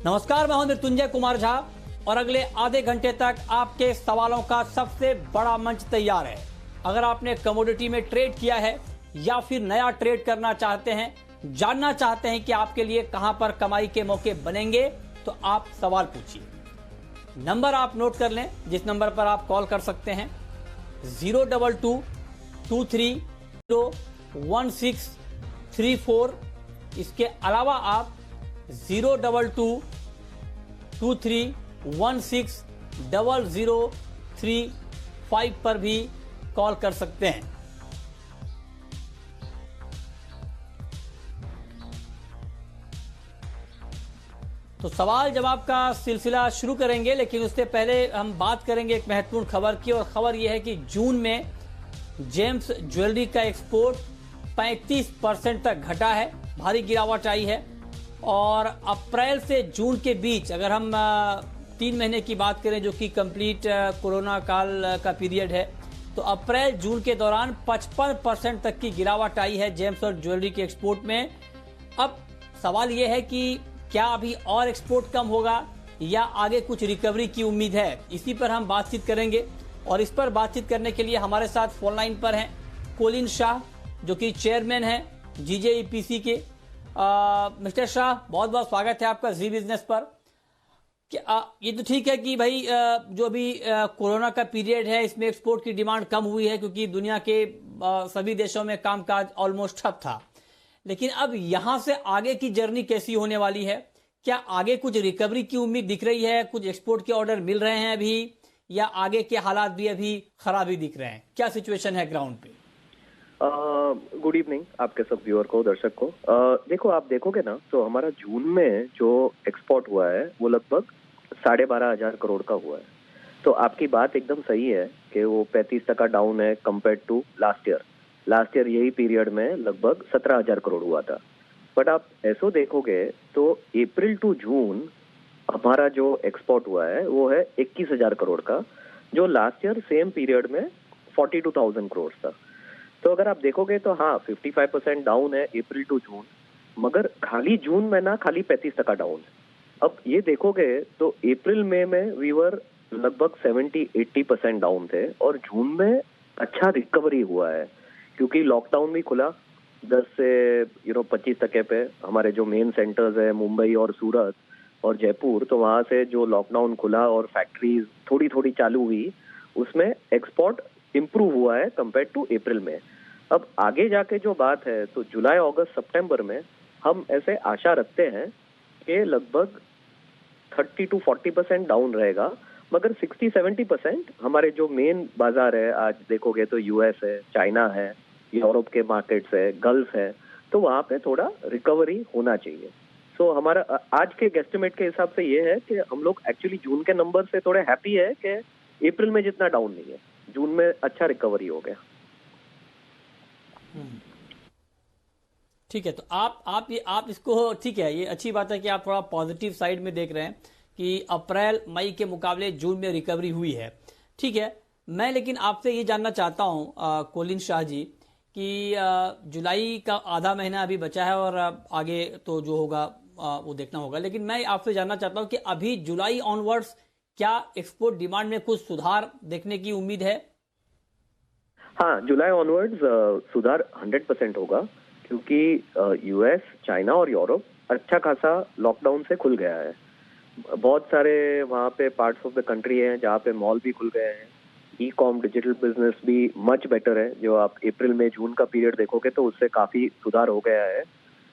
नमस्कार, मैं हूं मृत्युंजय कुमार झा और अगले आधे घंटे तक आपके सवालों का सबसे बड़ा मंच तैयार है। अगर आपने कमोडिटी में ट्रेड किया है या फिर नया ट्रेड करना चाहते हैं, जानना चाहते हैं कि आपके लिए कहां पर कमाई के मौके बनेंगे, तो आप सवाल पूछिए। नंबर आप नोट कर लें, जिस नंबर पर आप कॉल कर सकते हैं 022230164। इसके अलावा आप 02223160035 पर भी कॉल कर सकते हैं। तो सवाल जवाब का सिलसिला शुरू करेंगे, लेकिन उससे पहले हम बात करेंगे एक महत्वपूर्ण खबर की। और खबर यह है कि जून में जेम्स ज्वेलरी का एक्सपोर्ट 35% तक घटा है, भारी गिरावट आई है। और अप्रैल से जून के बीच अगर हम 3 महीने की बात करें, जो कि कंप्लीट कोरोना काल का पीरियड है, तो अप्रैल जून के दौरान 55% तक की गिरावट आई है जेम्स और ज्वेलरी के एक्सपोर्ट में। अब सवाल यह है कि क्या अभी और एक्सपोर्ट कम होगा या आगे कुछ रिकवरी की उम्मीद है, इसी पर हम बातचीत करेंगे। और इस पर बातचीत करने के लिए हमारे साथ फोन लाइन पर हैं कोलिन शाह, जो कि चेयरमैन हैं जीजेईपीसी के। मिस्टर शाह, बहुत बहुत स्वागत है आपका जी बिजनेस पर। ये तो ठीक है कि भाई जो अभी कोरोना का पीरियड है, इसमें एक्सपोर्ट की डिमांड कम हुई है, क्योंकि दुनिया के सभी देशों में कामकाज ऑलमोस्ट ठप था। लेकिन अब यहां से आगे की जर्नी कैसी होने वाली है? क्या आगे कुछ रिकवरी की उम्मीद दिख रही है? कुछ एक्सपोर्ट के ऑर्डर मिल रहे हैं अभी, या आगे के हालात भी अभी खराब ही दिख रहे हैं? क्या सिचुएशन है ग्राउंड पे? गुड इवनिंग आपके सब व्यूअर को, दर्शक को। देखो, आप देखोगे ना, तो हमारा जून में जो एक्सपोर्ट हुआ है वो लगभग 12,500 करोड़ का हुआ है। तो आपकी बात एकदम सही है कि वो 35% डाउन है compare to last year. Last year यही पीरियड में लगभग 17,000 करोड़ हुआ था। बट आप ऐसो देखोगे तो अप्रैल टू जून हमारा जो एक्सपोर्ट हुआ है वो है 21,000 करोड़ का, जो लास्ट ईयर सेम पीरियड में 42,000 करोड़ था। तो अगर आप देखोगे तो हाँ, 55% डाउन है अप्रैल टू जून, मगर खाली जून में ना खाली 35% डाउन है। अब ये देखोगे तो अप्रैल मई में वीवर लगभग 70-80% डाउन थे, और जून में अच्छा रिकवरी हुआ है, क्योंकि लॉकडाउन भी खुला 10 से 25% पे। हमारे जो मेन सेंटर्स है मुंबई और सूरत और जयपुर, तो वहां से जो लॉकडाउन खुला और फैक्ट्रीज थोड़ी थोड़ी चालू हुई, उसमें एक्सपोर्ट इम्प्रूव हुआ है कंपेयर टू अप्रैल में। अब आगे जाके जो बात है, तो जुलाई अगस्त सितंबर में हम ऐसे आशा रखते हैं कि लगभग 30-40% डाउन रहेगा, मगर 60-70% हमारे जो मेन बाजार है, आज देखोगे तो यूएस है, चाइना है, यूरोप के मार्केट्स है, गल्फ है, तो वहां पे थोड़ा रिकवरी होना चाहिए। सो हमारा आज के गेस्टिमेट के हिसाब से ये है कि हम लोग एक्चुअली जून के नंबर से थोड़े हैप्पी है कि अप्रैल में जितना डाउन नहीं है, जून में अच्छा रिकवरी हो गया। ठीक है, तो आप इसको, ठीक है, ये अच्छी बात है कि आप थोड़ा पॉजिटिव साइड में देख रहे हैं कि अप्रैल मई के मुकाबले जून में रिकवरी हुई है। ठीक है, मैं लेकिन आपसे ये जानना चाहता हूं कोलिन शाह जी कि जुलाई का आधा महीना अभी बचा है और आगे तो जो होगा वो देखना होगा, लेकिन मैं आपसे जानना चाहता हूं कि अभी जुलाई ऑनवर्ड्स क्या एक्सपोर्ट डिमांड में कुछ सुधार देखने की उम्मीद है? हाँ, जुलाई ऑनवर्ड्स सुधार 100% होगा, क्योंकि यूएस, चाइना और यूरोप अच्छा खासा लॉकडाउन से खुल गया है। बहुत सारे वहाँ पे पार्ट्स ऑफ द कंट्री हैं जहाँ पे मॉल भी खुल गए हैं। ई कॉम डिजिटल बिजनेस भी मच बेटर है। जो आप अप्रैल में जून का पीरियड देखोगे तो उससे काफी सुधार हो गया है।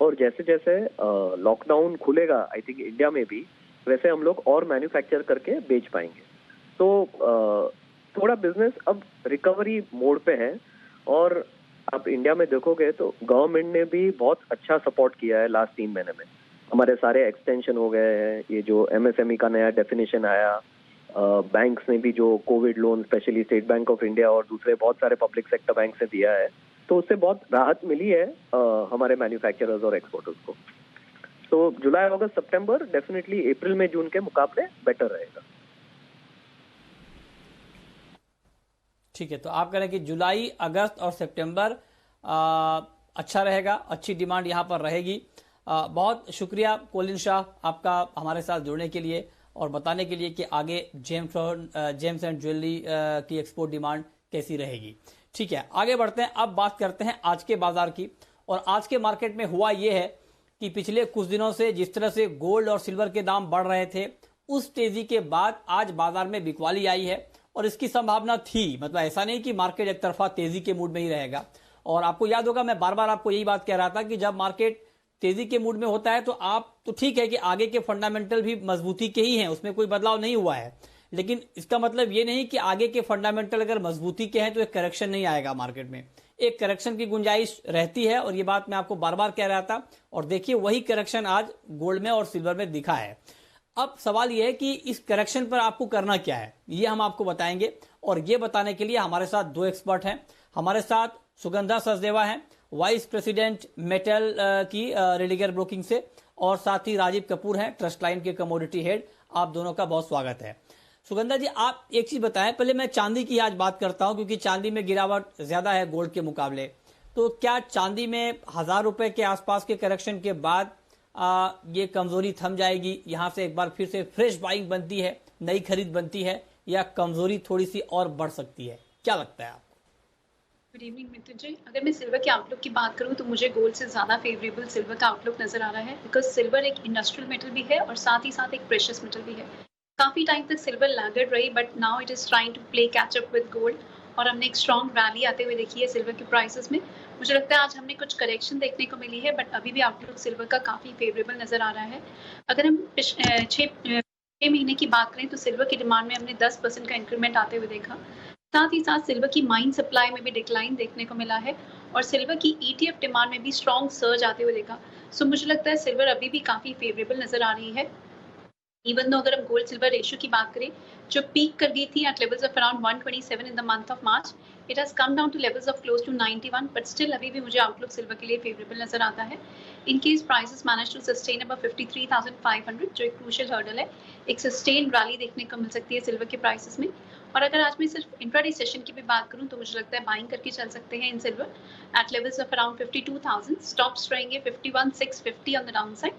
और जैसे जैसे लॉकडाउन खुलेगा, आई थिंक इंडिया में भी, वैसे हम लोग और मैन्युफैक्चर करके बेच पाएंगे। तो थोड़ा बिजनेस अब रिकवरी मोड पे है। और आप इंडिया में देखोगे तो गवर्नमेंट ने भी बहुत अच्छा सपोर्ट किया है लास्ट 3 महीने में। हमारे सारे एक्सटेंशन हो गए हैं, ये जो एमएसएमई का नया डेफिनेशन आया, बैंक्स ने भी जो Covid loan, specially state bank of India और दूसरे बहुत सारे पब्लिक सेक्टर बैंक से दिया है, तो उससे बहुत राहत मिली है हमारे मैन्युफैक्चरर्स और एक्सपोर्टर्स को। तो जुलाई अगस्त सितंबर डेफिनेटली अप्रैल में जून के मुकाबले बेटर रहेगा। ठीक है, तो आप कह रहे हैं कि जुलाई अगस्त और सितंबर अच्छा रहेगा, अच्छी डिमांड यहाँ पर रहेगी। बहुत शुक्रिया कोलिन शाह आपका हमारे साथ जुड़ने के लिए और बताने के लिए कि आगे जेम्स एंड ज्वेलरी की एक्सपोर्ट डिमांड कैसी रहेगी। ठीक है, आगे बढ़ते हैं। अब बात करते हैं आज के बाजार की। और आज के मार्केट में हुआ यह है कि पिछले कुछ दिनों से जिस तरह से गोल्ड और सिल्वर के दाम बढ़ रहे थे, उस तेजी के बाद आज बाजार में बिकवाली आई है और इसकी संभावना थी। मतलब ऐसा नहीं कि मार्केट एक तरफा तेजी के मूड में ही रहेगा। और आपको याद होगा, मैं बार बार आपको यही बात कह रहा था कि जब मार्केट तेजी के मूड में होता है तो ठीक है कि आगे के फंडामेंटल भी मजबूती के ही हैं, उसमें कोई बदलाव नहीं हुआ है। लेकिन इसका मतलब ये नहीं कि आगे के फंडामेंटल अगर मजबूती के हैं तो एक करेक्शन नहीं आएगा मार्केट में। एक करेक्शन की गुंजाइश रहती है और ये बात मैं आपको बार बार कह रहा था। और देखिए वही करेक्शन आज गोल्ड में और सिल्वर में दिखा है। अब सवाल यह है कि इस करेक्शन पर आपको करना क्या है, ये हम आपको बताएंगे। और ये बताने के लिए हमारे साथ दो एक्सपर्ट हैं। हमारे साथ सुगंधा सचदेवा हैं, वाइस प्रेसिडेंट मेटल की रेडिगर ब्रोकिंग से, और साथ ही राजीव कपूर हैं, ट्रस्ट लाइन के कमोडिटी हेड। आप दोनों का बहुत स्वागत है। सुगंधा जी, आप एक चीज बताएं, पहले मैं चांदी की आज बात करता हूं क्योंकि चांदी में गिरावट ज्यादा है गोल्ड के मुकाबले। तो क्या चांदी में 1000 रुपए के आसपास के करेक्शन के बाद ये कमजोरी थम जाएगी, यहां से एक बार फिर से फ्रेश बाइंग बनती है, नई खरीद बनती है, या कमजोरी थोड़ी सी और बढ़ सकती है? क्या लगता है आपको? गुड इवनिंग मिथुन जी। अगर मैं सिल्वर के आउटलुक की बात करूं तो मुझे गोल्ड से ज़्यादा फेवरेबल सिल्वर का आउटलुक नजर आ रहा है, बिकॉज सिल्वर एक इंडस्ट्रियल मेटल भी है और साथ ही साथ एक प्रेशियस मेटल भी है। काफ़ी टाइम तक सिल्वर लैगर्ड रही, but now it is trying to play catch up with gold और हमने एक स्ट्रॉन्ग रैली आते हुए देखी है सिल्वर के प्राइसेस में। मुझे लगता है आज हमने कुछ करेक्शन देखने को मिली है, बट अभी भी आउटलुक सिल्वर का काफ़ी फेवरेबल नजर आ रहा है। अगर हम 6 महीने की बात करें तो सिल्वर की डिमांड में हमने 10% का इंक्रीमेंट आते हुए देखा। साथ ही साथ सिल्वर की माइन सप्लाई में भी डिक्लाइन देखने को मिला है और सिल्वर की ETF डिमांड में भी स्ट्रॉन्ग सर्ज आते हुए देखा। सो मुझे लगता है सिल्वर अभी भी काफ़ी फेवरेबल नजर आ रही है। इवन दो अगर हम गोल्ड सिल्वर रेशियो की बात करें, जो पीक कर गई थी at levels of around 127 in the month of March, it has come down to levels of close to 91, but still अभी भी मुझे आउटलुक सिल्वर के लिए फेवरेबल नजर आता है। In case prices manage to sustain above 53,500, जो एक क्रूशियल हर्डल है, एक सस्टेन रैली देखने को मिल सकती है सिल्वर के प्राइसेस में। और अगर आज मैं सिर्फ इंट्राडे सेशन की भी बात करूं तो मुझे लगता है बाइंग करके चल सकते हैं in silver at levels of around 52,000। Stops रहेंगे 51,650 ऑन द डाउन साइड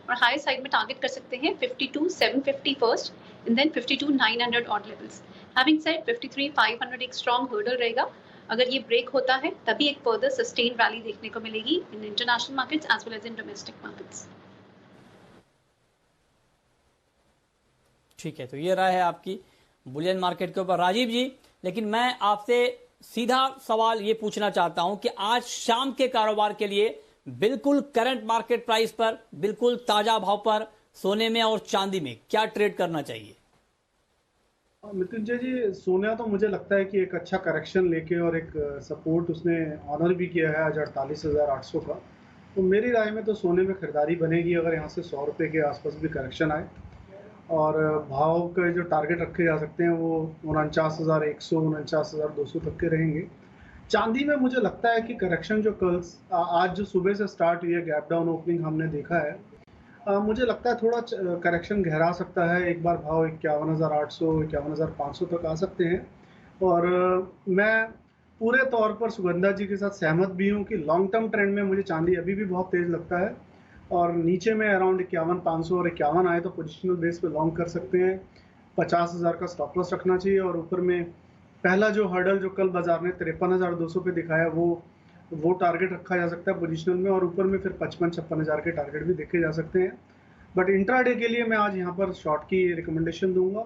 और हाई साइड में टारगेट कर सकते हैं 52,750 first and then 52,900 odd levels. Having said 53,500 एक स्ट्रॉन्ग हर्डल रहेगा। अगर ये ब्रेक होता है तभी एक फर्दर सस्टेन रैली देखने को मिलेगी in international markets as well as in domestic markets. ठीक है, तो ये राय है आपकी बुलियन मार्केट के ऊपर। राजीव जी, लेकिन मैं आपसे सीधा सवाल ये पूछना चाहता हूं कि आज शाम के कारोबार के लिए बिल्कुल करंट मार्केट प्राइस पर, बिल्कुल ताजा भाव पर सोने में और चांदी में क्या ट्रेड करना चाहिए? मृत्युंजय जी, सोना तो मुझे लगता है कि एक अच्छा करेक्शन लेके और एक सपोर्ट उसने ऑनर भी किया है आज 48,800 का। तो मेरी राय में तो सोने में खरीदारी बनेगी अगर यहाँ से 100 रुपये के आसपास भी करेक्शन आए। और भाव के जो टारगेट रखे जा सकते हैं वो 49,100 49,200 तक के रहेंगे। चांदी में मुझे लगता है कि करेक्शन जो कल आज जो सुबह से स्टार्ट हुई है, गैप डाउन ओपनिंग हमने देखा है, मुझे लगता है थोड़ा करेक्शन गहरा सकता है। एक बार भाव 51,800 51,500 तक आ सकते हैं। और मैं पूरे तौर पर सुगंधा जी के साथ सहमत भी हूँ कि लॉन्ग टर्म ट्रेंड में मुझे चांदी अभी भी बहुत तेज लगता है। और नीचे में अराउंड 51,500 और 51 आए तो पोजिशनल बेस पे लॉन्ग कर सकते हैं। 50,000 का स्टॉप लॉस रखना चाहिए। और ऊपर में पहला जो हर्डल जो कल बाजार ने 53,200 पे दिखाया वो टारगेट रखा जा सकता है पोजिशनल में। और ऊपर में फिर 55-56,000 के टारगेट भी देखे जा सकते हैं। बट इंट्राडे के लिए मैं आज यहाँ पर शॉर्ट की रिकमेंडेशन दूंगा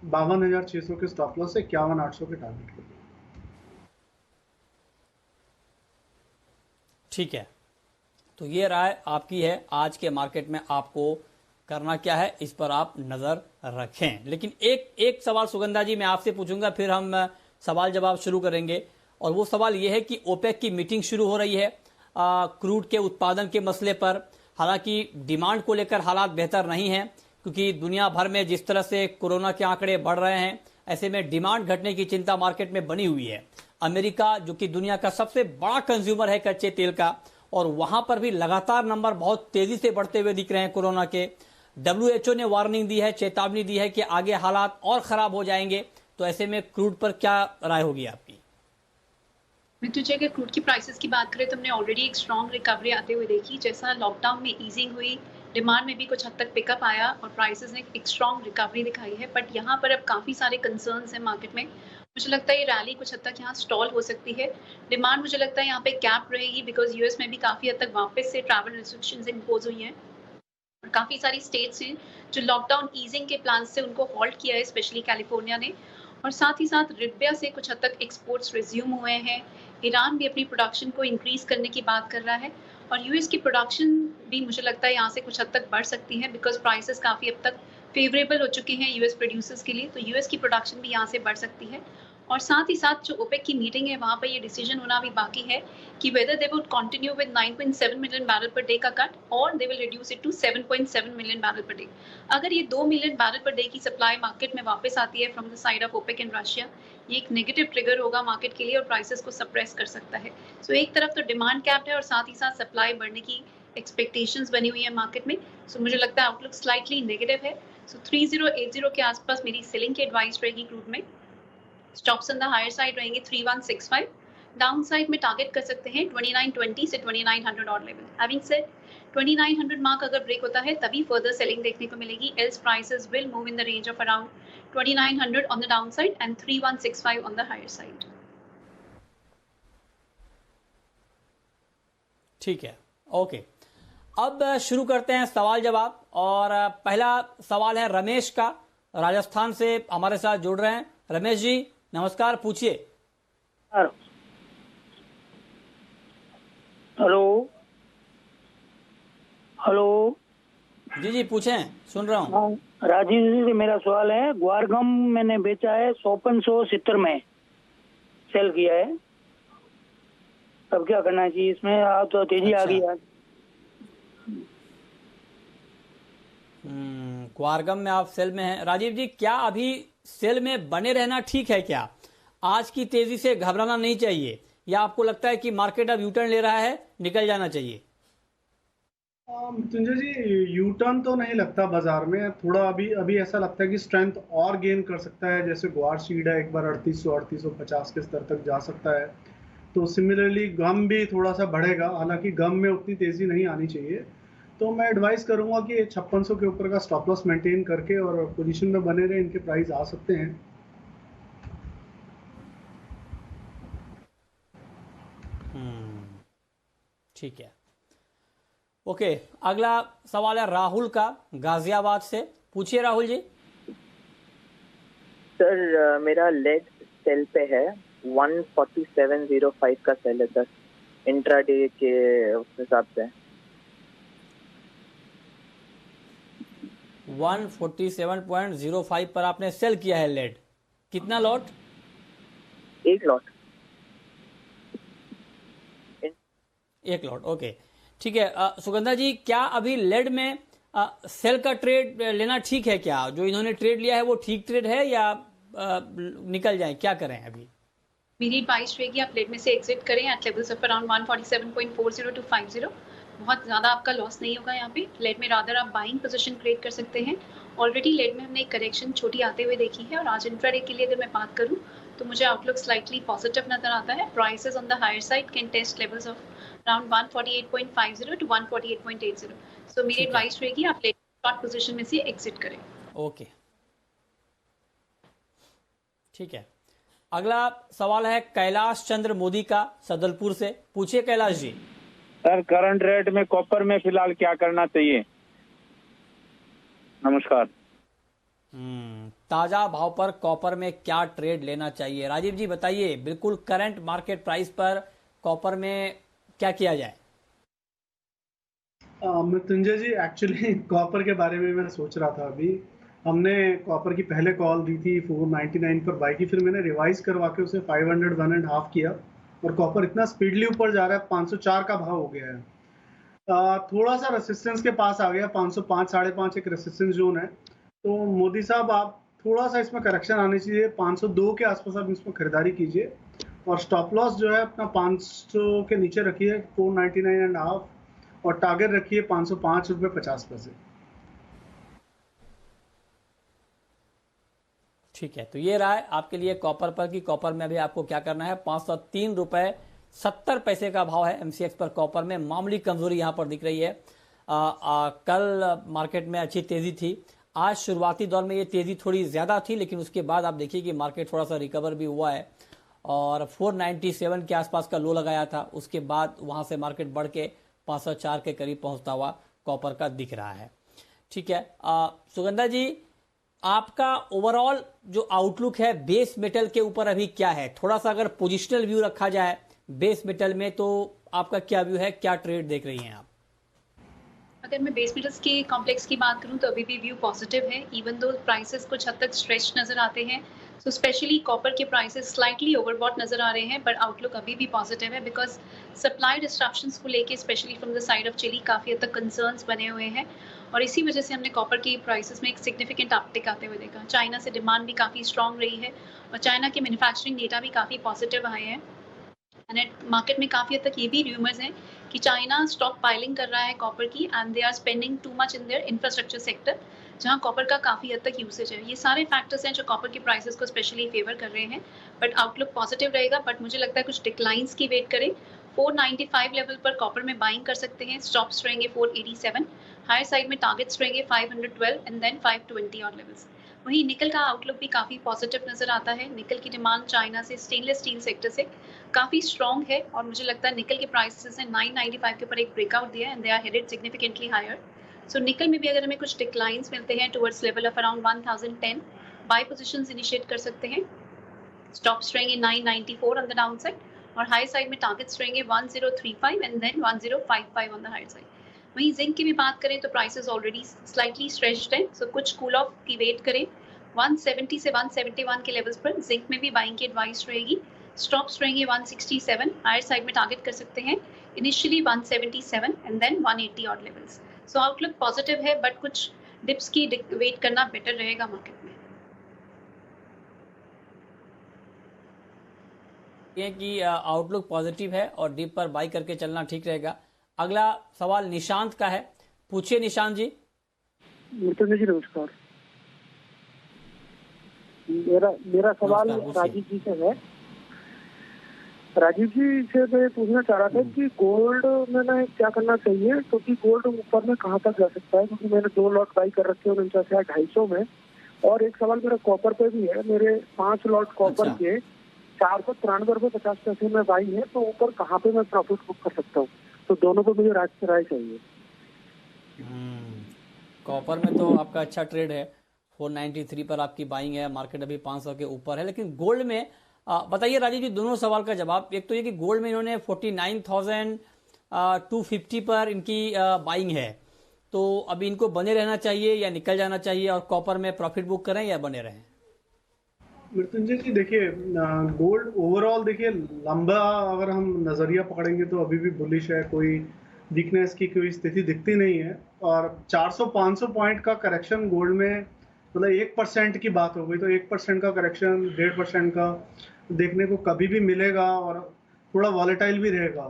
52,600 के स्टॉप लॉस से 51,800 के टारगेट के लिए। ठीक है, तो ये राय आपकी है। आज के मार्केट में आपको करना क्या है इस पर आप नजर रखें। लेकिन एक सवाल सुगंधा जी मैं आपसे पूछूंगा, फिर हम सवाल जवाब शुरू करेंगे। और वो सवाल ये है कि ओपेक की मीटिंग शुरू हो रही है क्रूड के उत्पादन के मसले पर। हालांकि डिमांड को लेकर हालात बेहतर नहीं हैं क्योंकि दुनिया भर में जिस तरह से कोरोना के आंकड़े बढ़ रहे हैं, ऐसे में डिमांड घटने की चिंता मार्केट में बनी हुई है। अमेरिका जो कि दुनिया का सबसे बड़ा कंज्यूमर है कच्चे तेल का, और वहां पर भी लगातार नंबर बहुत तेजी से बढ़ते हुए दिख रहे हैं कोरोना के। WHO ने वार्निंग दी है, चेतावनी दी है कि आगे हालात और खराब हो जाएंगे। तो ऐसे में क्रूड पर क्या राय होगी आपकी? मृत्युंजय, अगर क्रूड की प्राइसेस की बात करें तो हमने ऑलरेडी एक स्ट्रॉन्ग रिकवरी आते हुए देखी। जैसा लॉकडाउन में ईजिंग हुई, डिमांड में भी कुछ हद तक पिकअप आया और प्राइसेस ने एक स्ट्रॉन्ग रिकवरी दिखाई है। बट यहाँ पर अब काफ़ी सारे कंसर्न्स हैं मार्केट में। मुझे लगता है ये रैली कुछ हद तक यहाँ स्टॉल हो सकती है। डिमांड मुझे लगता है यहाँ पे कैप रहेगी, बिकॉज यूएस में भी काफ़ी हद तक वापस से ट्रैवल रिस्ट्रिक्शंस इम्पोज हुई हैं और काफ़ी सारी स्टेट्स हैं जो लॉकडाउन ईजिंग के प्लान से उनको हॉल्ट किया है, स्पेशली कैलिफोर्निया ने। और साथ ही साथ लिबिया से कुछ हद तक एक्सपोर्ट्स रिज्यूम हुए हैं। ईरान भी अपनी प्रोडक्शन को इंक्रीज करने की बात कर रहा है और यूएस की प्रोडक्शन भी मुझे लगता है यहाँ से कुछ हद तक बढ़ सकती है, बिकॉज प्राइसेस काफ़ी हद तक फेवरेबल हो चुके हैं यूएस प्रोड्यूसर्स के लिए। तो यूएस की प्रोडक्शन भी यहाँ से बढ़ सकती है। और साथ ही साथ जो ओपेक की मीटिंग है वहाँ पर ये डिसीजन होना भी बाकी है कि whether they would continue with 9.7 million barrel per day का कट और they will reduce it to 7.7 million barrel per day. अगर ये 2 मिलियन बैरल पर डे की सप्लाई मार्केट में वापस आती है from the side of OPEC in Russia, ये एक नेगेटिव ट्रिगर होगा मार्केट के लिए और प्राइसेस को सप्रेस कर सकता है। सो एक तरफ तो डिमांड कैप्ड है और साथ ही साथ सप्लाई बढ़ने की एक्सपेक्टेशंस बनी हुई है मार्केट में। सो मुझे लगता है आउटलुक स्लाइटली नेगेटिव है। सो 3080 के आसपास मेरी सेलिंग की एडवाइस रहेगी क्रूड में। Stops on the higher side रहेंगे 3165। डाउन साइड में टारगेट कर सकते हैं 2920 से 2900 और लेवल। हैविंग सेड 2900 मार्क अगर ब्रेक होता है तभी फर्दर सेलिंग देखने को मिलेगी, else prices will move in the range of around 2900 on the down side and 3165 on the higher side. ठीक है, ओके। अब शुरू करते हैं सवाल जवाब और पहला सवाल है रमेश का, राजस्थान से हमारे साथ जुड़ रहे हैं। रमेश जी नमस्कार, पूछिए। Hello hello. जी जी पूछें, सुन रहा हूँ। हाँ, राजीव जी से मेरा सवाल है। ग्वारगम मैंने बेचा है 5470 में सेल किया है, अब क्या करना चाहिए इसमें? तो तेजी आ गई है। क्वारगम में आप सेल में हैं। राजीव जी, क्या अभी सेल में बने रहना ठीक है? क्या आज की तेजी से घबराना नहीं चाहिए या आपको लगता है कि मार्केट अब यूटर्न ले रहा है, निकल जाना चाहिए? मृत्युंजय जी, यू टर्न तो नहीं लगता बाजार में। थोड़ा अभी ऐसा लगता है कि स्ट्रेंथ और गेन कर सकता है। जैसे ग्वार सीड है, एक बार 3800-3850 के स्तर तक जा सकता है। तो सिमिलरली गम भी थोड़ा सा बढ़ेगा, हालांकि गम में उतनी तेजी नहीं आनी चाहिए। तो मैं एडवाइस करूंगा कि 5600 के ऊपर का स्टॉप लॉस मेंटेन करके और पोजीशन में बने रहे, इनके प्राइस आ सकते हैं। ठीक है, ओके। अगला सवाल है राहुल का, गाजियाबाद से। पूछिए राहुल जी। सर मेरा लेड सेल पे है, 147.05 का सेल है सर, इंट्राडे के उस हिसाब से। 147.05 पर आपने सेल किया है लेड। कितना लॉट? एक लॉट। एक लॉट, ओके ठीक है। सुगंधा जी, क्या अभी लेड में सेल का ट्रेड लेना ठीक है? क्या जो इन्होंने ट्रेड लिया है वो ठीक ट्रेड है या निकल जाए, क्या करें अभी? मेरी एडवाइस रहेगी आप लेड में से एग्जिट करें at levels of around 147.40 to 50। बहुत ज़्यादा आपका लॉस नहीं होगा यहाँ पे। लेड में रादर आप बाइंग पोजीशन क्रिएट कर सकते हैं। ऑलरेडी लेड में हमने एक करेक्शन छोटी आते हुए देखी है और आज इंट्राडे के लिए अगर मैं बात करूँ तो मुझे आउटलुक स्लाइटली पॉजिटिव नजर आता है। Prices on the higher side can test levels of around 148.50 to 148.80। So मेरी एडवाइस रहेगी आप लेड शॉर्ट पोजीशन में से एग्जिट करें। ओके ठीक है। अगला सवाल है कैलाश चंद्र मोदी का, सदलपुर से। पूछिए Kailash ji. Sir current rate में कॉपर में फिलहाल क्या करना चाहिए? नमस्कार। ताजा भाव पर कॉपर में क्या ट्रेड लेना चाहिए? राजीव जी बताइए, बिल्कुल करंट मार्केट प्राइस पर कॉपर में क्या किया जाए? मृत्युंजय जी, एक्चुअली कॉपर के बारे में मैं सोच रहा था। अभी हमने कॉपर की पहले कॉल दी थी 499 पर बाई की, फिर मैंने रिवाइज करवा के उसे 500 1.5 किया और कॉपर इतना स्पीडली ऊपर जा रहा है, 504 का भाव हो गया है। थोड़ा सा रेसिस्टेंस के पास आ गया, 505 5.5 एक रेसिस्टेंस जोन है। तो मोदी साहब आप थोड़ा सा इसमें करेक्शन आनी चाहिए, 502 के आसपास आप इसमें खरीदारी कीजिए और स्टॉप लॉस जो है अपना 500 के नीचे रखिए 499.5 और टारगेट रखिए 505 रुपये 50 पैसे। ठीक है, तो ये रहा है आपके लिए कॉपर पर कि कॉपर में भी आपको क्या करना है। 503 रुपए 70 पैसे का भाव है MCX पर कॉपर में। मामूली कमजोरी यहां पर दिख रही है। कल मार्केट में अच्छी तेजी थी, आज शुरुआती दौर में ये तेजी थोड़ी ज्यादा थी, लेकिन उसके बाद आप देखिए कि मार्केट थोड़ा सा रिकवर भी हुआ है और 497 के आसपास का लो लगाया था। उसके बाद वहां से मार्केट बढ़ के 504 के करीब पहुंचता हुआ कॉपर का दिख रहा है। ठीक है, सुगंधा जी, आपका ओवरऑल जो आउटलुक है बेस मेटल के ऊपर अभी क्या है? थोड़ा सा अगर पोजिशनल व्यू रखा जाए बेस मेटल में तो आपका क्या व्यू है, क्या ट्रेड देख रही हैं आप? अगर मैं बेस मेटल्स के कॉम्प्लेक्स की बात करूं तो अभी भी व्यू पॉजिटिव है, इवन दो प्राइसेस कुछ हद तक स्ट्रेच नजर आते हैं। सो स्पेशली कॉपर के प्राइसेस स्लाइटली ओवरबॉट नजर आ रहे हैं, बट आउटलुक अभी भी पॉजिटिव है बिकॉज सप्लाई डिस्ट्रप्शंस को लेके specially from the side of Chile काफी हद तक कंसर्न्स बने हुए हैं और इसी वजह से हमने कॉपर की प्राइसेस में एक सिग्निफिकेंट अपटिक आते हुए देखा। चाइना से डिमांड भी काफी स्ट्रांग रही है और चाइना के मैन्युफैक्चरिंग डेटा भी काफी पॉजिटिव आए हैं। मार्केट में काफी हद तक ये भी रूमर्स हैं कि चाइना स्टॉक पाइलिंग कर रहा है कॉपर की and they are spending too much in their infrastructure sector, जहां कॉपर का काफी हद तक यूसेज है। ये सारे फैक्टर्स हैं जो कॉपर की प्राइसेस को स्पेशली फेवर कर रहे हैं, बट आउटलुक पॉजिटिव रहेगा। बट मुझे लगता है कुछ डिक्लाइंस की वेट करें। 495 लेवल पर कॉपर में बाइंग कर सकते हैं, स्टॉप्स रहेंगे 487, हायर साइड में टारगेट्स रहेंगे 512 एंड देन 520 और लेवल्स। वहीं निकल का आउटलुक भी काफी पॉजिटिव नजर आता है। निकल की डिमांड चाइना से स्टेनलेस स्टील सेक्टर से काफी स्ट्रॉन्ग है और मुझे लगता है निकल के प्राइसेस ने 995 के ऊपर एक ब्रेकआउट दिया and they are headed significantly higher. So nickel में भी अगर हमें कुछ डिक्लाइंस मिलते हैं towards level of around 1010, buy positions initiate कर सकते हैं। स्टॉप्स रहेंगे 994 ऑन द डाउन साइड और हाई साइड में टारगेट्स रहेंगे 1035 and then 1055 on the higher side. वहीं जिंक की भी बात करें तो प्राइसेस ऑलरेडी स्लाइटली स्ट्रेच्ड हैं, सो कुछ कूल ऑफ की वेट करें। 170 से 171 के लेवल्स पर जिंक में भी बाइंग की एडवाइस रहेगी। स्टॉप्स रहेंगे 167, हायर साइड में टारगेट कर सकते हैं initially 177 and then 180 odd levels. So outlook positive है बट कुछ डिप्स की वेट करना बेटर रहेगा मार्केट में। ये कि आउटलुक पॉजिटिव है और डिप पर बाई करके चलना ठीक रहेगा। अगला सवाल निशांत का है, पूछिए निशांत जी। मिथुन जी नमस्कार। मेरा सवाल राजीव जी से है। राजीव जी से मैं पूछना चाह रहा था कि गोल्ड में ना क्या करना चाहिए, क्योंकि गोल्ड ऊपर में कहाँ तक जा सकता है, क्योंकि मैंने 2 लॉट बाई कर रखे हैं 49,250 में। और एक सवाल मेरा कॉपर पे भी है, मेरे 5 लॉट कॉपर के 493.50 में बाई है, तो ऊपर कहाँ पे मैं प्रॉफिट बुक कर सकता हूँ? तो दोनों को मुझे राय चाहिए। कॉपर में तो आपका अच्छा ट्रेड है, 493 पर आपकी बाइंग है, मार्केट अभी 500 के ऊपर है। लेकिन गोल्ड में बताइए राजीव जी दोनों सवाल का जवाब। एक तो ये कि गोल्ड में इन्होंने 49,250 पर इनकी बाइंग है, तो अभी इनको बने रहना चाहिए या निकल जाना चाहिए, और कॉपर में प्रॉफिट बुक करें या बने रहें? मृत्युंजय जी देखिए, गोल्ड ओवरऑल देखिए लंबा अगर हम नजरिया पकड़ेंगे तो अभी भी बुलिश है, कोई वीकनेस की कोई स्थिति दिखती नहीं है। और 400-500 पॉइंट का करेक्शन गोल्ड में मतलब 1% की बात हो गई, तो 1% का करेक्शन 1.5% का देखने को कभी भी मिलेगा और थोड़ा वॉलेटाइल भी रहेगा।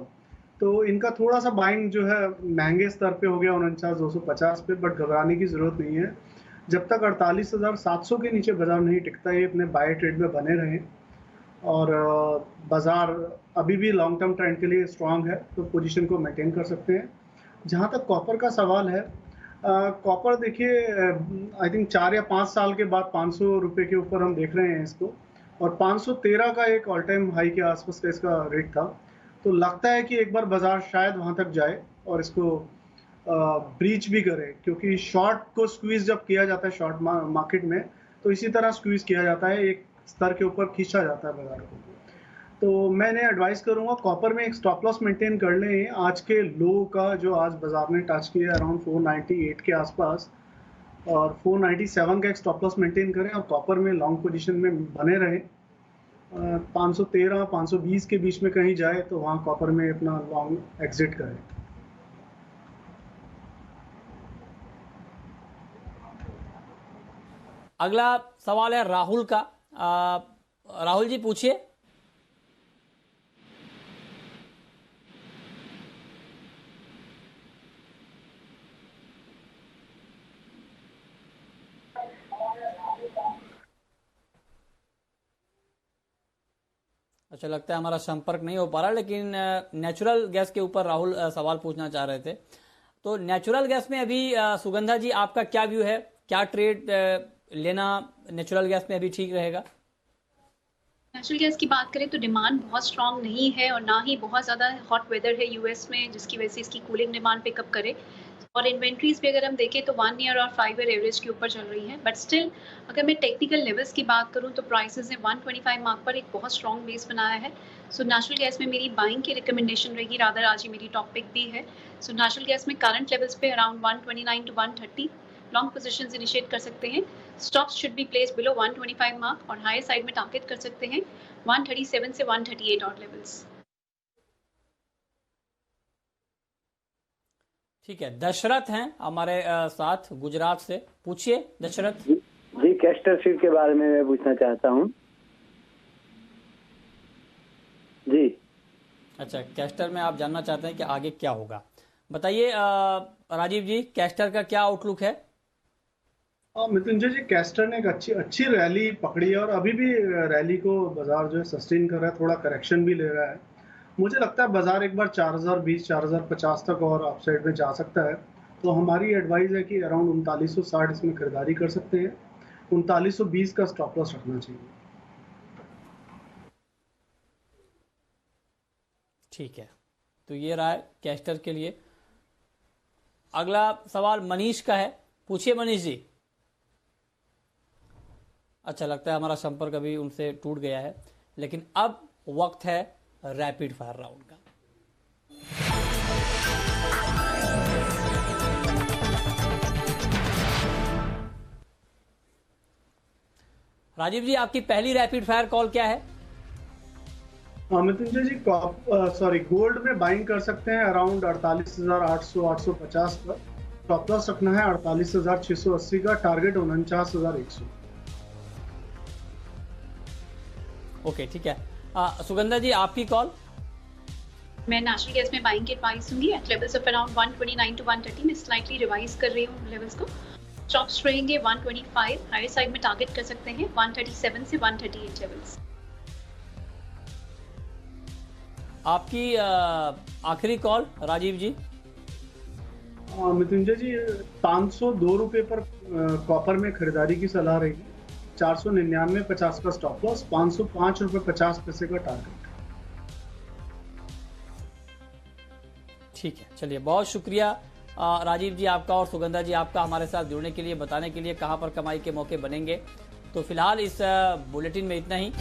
तो इनका थोड़ा सा बाइंग जो है महंगे स्तर पे हो गया 49,250 पे, बट घबराने की जरूरत नहीं है। जब तक 48,700 के नीचे बाजार नहीं टिकता, ये अपने बाय ट्रेड में बने रहें और बाजार अभी भी लॉन्ग टर्म ट्रेंड के लिए स्ट्रांग है, तो पोजीशन को मेंटेन कर सकते हैं। जहाँ तक कॉपर का सवाल है, कॉपर देखिए आई थिंक 4 या 5 साल के बाद 500 रुपये के ऊपर हम देख रहे हैं इसको, और 513 का एक ऑल टाइम हाई के आसपास का इसका रेट था। तो लगता है कि एक बार बाजार शायद वहाँ तक जाए और इसको ब्रीच भी करे, क्योंकि शॉर्ट को स्क्वीज जब किया जाता है शॉर्ट मार्केट में, तो इसी तरह स्क्वीज किया जाता है, एक स्तर के ऊपर खींचा जाता है बाजार को। तो मैंने एडवाइस करूंगा कॉपर में एक स्टॉप लॉस मेंटेन कर लें आज के लो का, जो आज बाजार ने टच किया अराउंड 498 के आसपास, और 497 का एक स्टॉप लॉस मेंटेन करें और कॉपर में लॉन्ग पोजीशन में बने रहें। 513-520 के बीच में कहीं जाए तो वहाँ कॉपर में अपना लॉन्ग एग्जिट करें। अगला सवाल है राहुल का। राहुल जी पूछिए। अच्छा, लगता है हमारा संपर्क नहीं हो पा रहा, लेकिन नेचुरल गैस के ऊपर राहुल सवाल पूछना चाह रहे थे। तो नेचुरल गैस में अभी सुगंधा जी आपका क्या व्यू है, क्या ट्रेड लेना नेचुरल गैस में अभी ठीक रहेगा? नेचुरल गैस की बात करें तो डिमांड बहुत स्ट्रांग नहीं है और ना ही बहुत ज़्यादा हॉट वेदर है यूएस में, जिसकी वजह से इसकी कूलिंग डिमांड पिकअप करे। और इन्वेंट्रीज भी अगर हम देखें तो 1 ईयर और 5 ईयर एवरेज के ऊपर चल रही है। बट स्टिल अगर मैं टेक्निकल लेवल्स की बात करूं तो प्राइसेस ने 125 मार्क पर एक बहुत स्ट्रॉन्ग बेस बनाया है। सो नेचुरल गैस में मेरी बाइंग की रिकमेंडेशन रहेगी, रादर आज ही मेरी टॉप पिक भी है। सो नेचुरल गैस में करंट लेवल्स पे around 129 to 130 long positions initiate कर सकते हैं। Stops should be place below 125 mark और हायर साइड में टारगेट कर सकते हैं 137 से 138 ऑड लेवल्स। ठीक है, दशरथ हैं हमारे साथ गुजरात से। पूछिए दशरथ जी, कैस्टर सीड के बारे में मैं पूछना चाहता हूँ जी। अच्छा, कैस्टर में आप जानना चाहते हैं कि आगे क्या होगा, बताइए राजीव जी, कैस्टर का क्या आउटलुक है? मृत्युंजय जी, कैस्टर ने एक अच्छी रैली पकड़ी है और अभी भी रैली को बाजार जो है सस्टेन कर रहा है, थोड़ा करेक्शन भी ले रहा है। मुझे लगता है बाजार एक बार 4020 4050 तक और अपसाइड में जा सकता है। तो हमारी एडवाइस है कि अराउंड 3960 इसमें खरीदारी कर सकते हैं। 3920 का स्टॉप लॉस रखना चाहिए। ठीक है, तो ये रहा है कैस्टर के लिए। अगला सवाल मनीष का है, पूछिए मनीष जी। अच्छा, लगता है हमारा संपर्क अभी उनसे टूट गया है, लेकिन अब वक्त है रैपिड फायर राउंड का। राजीव जी, आपकी पहली रैपिड फायर कॉल क्या है? मृत्युंजय जी, गोल्ड में बाइंग कर सकते हैं अराउंड 48,800 850 पर। स्टॉप लॉस रखना है 48,680 का, टारगेट 49,100। ओके, ठीक है। सुगंधा जी, आपकी कॉल? मैं नेचुरल गैस में बाइंग की एडवाइस दूंगी at levels of around 129 to 130। मैं स्लाइटली रिवाइज कर रही हूँ लेवल्स को। स्टॉप्स रहेंगे 125, हायर साइड में टारगेट कर सकते हैं 137 से 138 लेवल्स। आपकी आखिरी कॉल राजीव जी? मृत्युंजय जी, 502 रुपए पर कॉपर में खरीदारी की सलाह रहेगी। 499 50 का स्टॉप लॉस, 505 रुपए 50 पैसे का टारगेट। ठीक है, चलिए, बहुत शुक्रिया राजीव जी आपका और सुगंधा जी आपका हमारे साथ जुड़ने के लिए, बताने के लिए कहां पर कमाई के मौके बनेंगे। तो फिलहाल इस बुलेटिन में इतना ही।